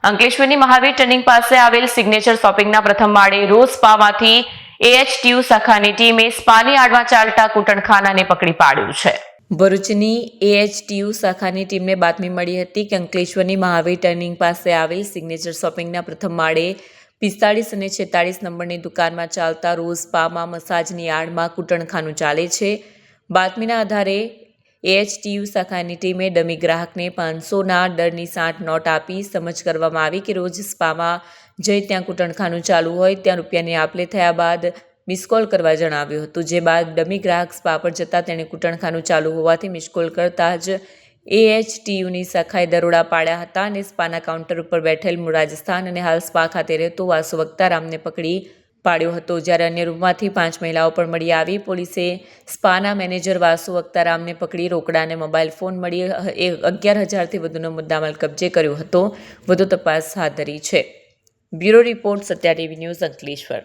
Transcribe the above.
અંકલેશ્વરની Mahavir turning પાસે આવેલ signature શોપિંગના પ્રથમ માળે રોઝ સ્પામાંથી AHTU શાખાની ટીમે સ્પાની આડમાં ચાલતા કૂટણખાનાને પકડી પાડ્યું છે. ભરૂચની AHTU શાખાની ટીમને બાતમી મળી હતી કે અંકલેશ્વરની મહાવીર ટર્નિંગ પાસે આવેલ સિગ્નેચર શોપિંગના પ્રથમ માળે 45 અને 46 નંબરની દુકાનમાં ચાલતા રોઝ સ્પામાં મસાજની આડમાં કૂટણખાનું ચાલે છે. બાતમીના આધારે AHTU શાખાની ટીમે ડમી ગ્રાહકને 500ના દરની 60 નોટ આપી સમજ કરવામાં આવી કે રોજ સ્પામાં જઈ ત્યાં કૂટણખાનું ચાલુ હોય ત્યાં રૂપિયાની આપલે થયા બાદ મિસકોલ કરવા જણાવ્યું હતું. જે બાદ ડમી ગ્રાહક સ્પા પર જતાં તેણે કૂટણખાનું ચાલુ હોવાથી મિસકોલ કરતાં જ AHTUની શાખાએ દરોડા પાડ્યા હતા અને સ્પાના કાઉન્ટર ઉપર બેઠેલ મૂળ રાજસ્થાન અને હાલ સ્પા ખાતે રહેતો વાસુ વક્તારામને પકડી પાડ્યો હતો. જ્યારે અન્ય રૂમમાંથી 5 મહિલાઓ પણ મળી આવી. પોલીસે સ્પાના મેનેજર વાસુ વક્તારામને પકડી રોકડા અને મોબાઈલ ફોન મળી 11,000થી વધુનો મુદ્દામાલ કબજે કર્યો હતો. વધુ તપાસ હાથ ધરી છે. Bureau report Satya TV news Ankleshwar.